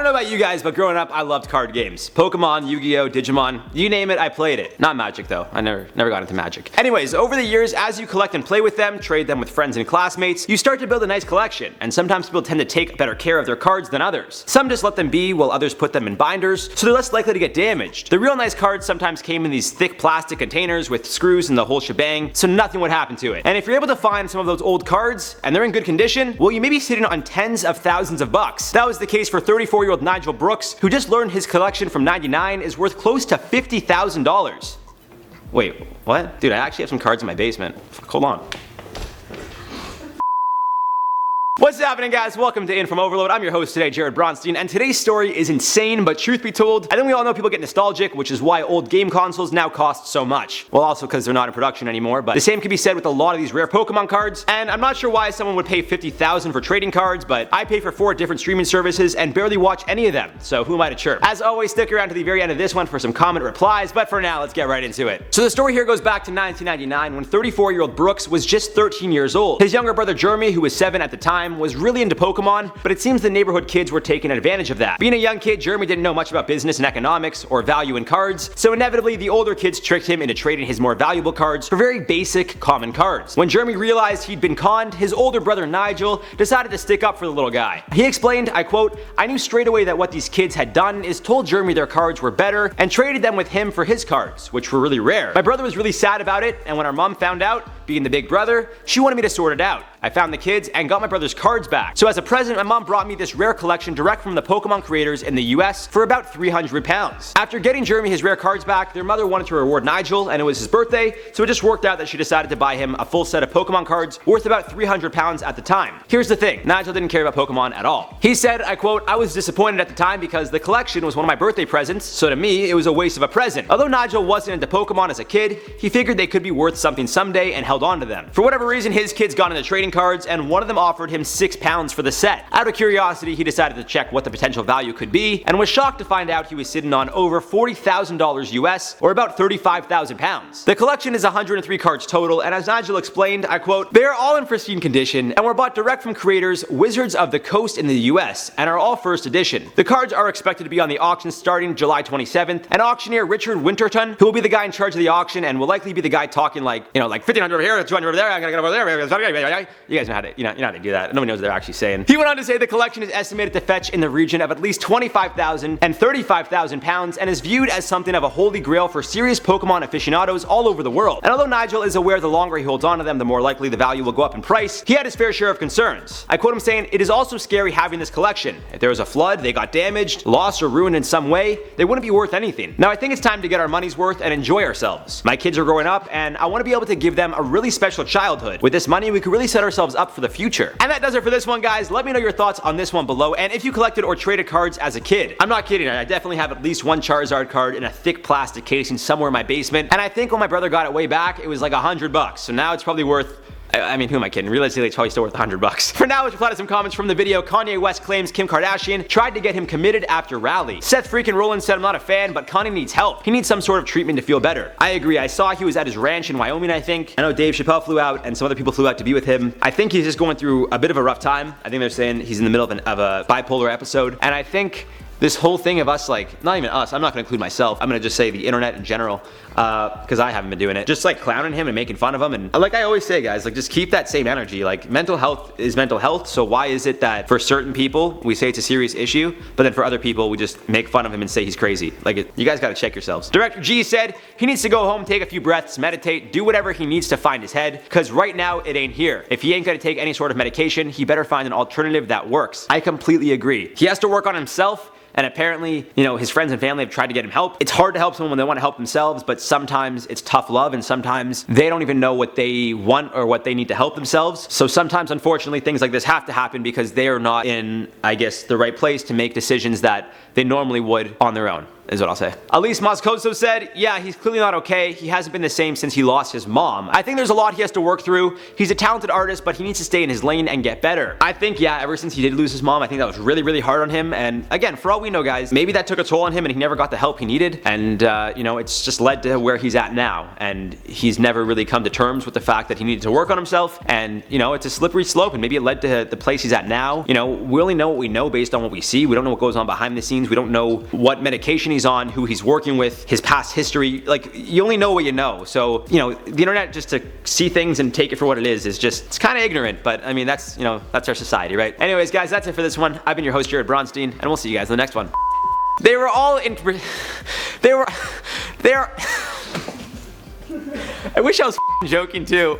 don't know about you guys, but growing up, I loved card games. Pokemon, Yu-Gi-Oh, Digimon, you name it, I played it. Not Magic though, I never got into Magic. Anyways, over the years, as you collect and play with them, trade them with friends and classmates, you start to build a nice collection, and sometimes people tend to take better care of their cards than others. Some just let them be, while others put them in binders, so they're less likely to get damaged. The real nice cards sometimes came in these thick plastic containers with screws and the whole shebang, so nothing would happen to it. And if you're able to find some of those old cards, and they're in good condition, well, you may be sitting on tens of thousands of bucks. That was the case for 34-year-old Nigel Brooks, who just learned his collection from '99 is worth close to $50,000. Wait, what? Dude, I actually have some cards in my basement. Hold on. What's happening, guys? Welcome to InformOverload. I'm your host today, Jared Bronstein, and today's story is insane, but truth be told, I think we all know people get nostalgic, which is why old game consoles now cost so much. Well, also because they're not in production anymore, but the same can be said with a lot of these rare Pokemon cards, and I'm not sure why someone would pay $50,000 for trading cards, but I pay for 4 different streaming services and barely watch any of them, so who am I to chirp? As always, stick around to the very end of this one for some comment replies, but for now, let's get right into it. So the story here goes back to 1999 when 34-year-old Brooks was just 13 years old. His younger brother Jeremy, who was 7 at the time, was really into Pokemon, but it seems the neighborhood kids were taking advantage of that. Being a young kid, Jeremy didn't know much about business and economics or value in cards, so inevitably the older kids tricked him into trading his more valuable cards for very basic, common cards. When Jeremy realized he'd been conned, his older brother Nigel decided to stick up for the little guy. He explained, I quote, "I knew straight away that what these kids had done is told Jeremy their cards were better and traded them with him for his cards, which were really rare. My brother was really sad about it, and when our mom found out, being the big brother, she wanted me to sort it out. I found the kids and got my brother's cards back. So as a present, my mom brought me this rare collection direct from the Pokemon creators in the US for about £300. After getting Jeremy his rare cards back, their mother wanted to reward Nigel, and it was his birthday, so it just worked out that she decided to buy him a full set of Pokemon cards worth about £300 at the time. Here's the thing, Nigel didn't care about Pokemon at all. He said, I quote, "I was disappointed at the time because the collection was one of my birthday presents, so to me, it was a waste of a present. Although Nigel wasn't into Pokemon as a kid, he figured they could be worth something someday and held on to them. For whatever reason, his kids got into trading cards, and one of them offered him £6 for the set. Out of curiosity, he decided to check what the potential value could be, and was shocked to find out he was sitting on over $40,000 US, or about £35,000. The collection is 103 cards total, and as Nigel explained, I quote, "They are all in pristine condition, and were bought direct from creators Wizards of the Coast in the US, and are all first edition. The cards are expected to be on the auction starting July 27th, and auctioneer Richard Winterton, who will be the guy in charge of the auction, and will likely be the guy talking like, you know, like 1,500 over here, 200 over there, I'm gonna get over there, you guys know how to, you know how to do that. Nobody knows what they're actually saying." He went on to say the collection is estimated to fetch in the region of at least £25,000 and £35,000 and is viewed as something of a holy grail for serious Pokemon aficionados all over the world. And although Nigel is aware the longer he holds on to them, the more likely the value will go up in price, he had his fair share of concerns. I quote him saying, "It is also scary having this collection. If there was a flood, they got damaged, lost, or ruined in some way, they wouldn't be worth anything. Now I think it's time to get our money's worth and enjoy ourselves. My kids are growing up, and I want to be able to give them a really special childhood. With this money, we could really set ourselves up for the future." And that does it for this one, guys. Let me know your thoughts on this one below, and if you collected or traded cards as a kid. I'm not kidding, I definitely have at least one Charizard card in a thick plastic casing somewhere in my basement, and I think when my brother got it way back, it was like $100, so now it's probably worth, I mean, who am I kidding? Realistically, it's probably still worth $100. For now, let's reply to some comments from the video. Kanye West claims Kim Kardashian tried to get him committed after rally. Seth freaking Rollins said, "I'm not a fan, but Kanye needs help. He needs some sort of treatment to feel better." I agree. I saw he was at his ranch in Wyoming, I think. I know Dave Chappelle flew out, and some other people flew out to be with him. I think he's just going through a bit of a rough time. I think they're saying he's in the middle of a bipolar episode, and I think this whole thing of us, like, not even us, I'm not gonna include myself, I'm gonna just say the internet in general, because I haven't been doing it, just like clowning him and making fun of him, and like I always say, guys, like, just keep that same energy. Like, mental health is mental health, so why is it that for certain people we say it's a serious issue, but then for other people we just make fun of him and say he's crazy? Like, you guys gotta check yourselves. Director G said he needs to go home, take a few breaths, meditate, do whatever he needs to find his head, because right now it ain't here. If he ain't gonna take any sort of medication, he better find an alternative that works. I completely agree. He has to work on himself, and apparently, you know, his friends and family have tried to get him help. It's hard to help someone when they want to help themselves, but sometimes it's tough love, and sometimes they don't even know what they want or what they need to help themselves. So sometimes, unfortunately, things like this have to happen because they are not in, I guess, the right place to make decisions that they normally would on their own. is what I'll say. Elise Moscoso said, yeah, he's clearly not okay. He hasn't been the same since he lost his mom. I think there's a lot he has to work through. He's a talented artist, but he needs to stay in his lane and get better. I think, yeah, ever since he did lose his mom, I think that was really, really hard on him. And again, for all we know, guys, maybe that took a toll on him and he never got the help he needed. And, you know, it's just led to where he's at now. And he's never really come to terms with the fact that he needed to work on himself. And, you know, it's a slippery slope, and maybe it led to the place he's at now. You know, we only know what we know based on what we see. We don't know what goes on behind the scenes. We don't know what medication he's on, who he's working with, his past history. Like, you only know what you know. So, you know, the internet, just to see things and take it for what it is just, it's kind of ignorant. But I mean, that's, you know, that's our society, right? Anyways, guys, that's it for this one. I've been your host, Jared Bronstein, and we'll see you guys in the next one. They were all in. They were. I wish I was joking too.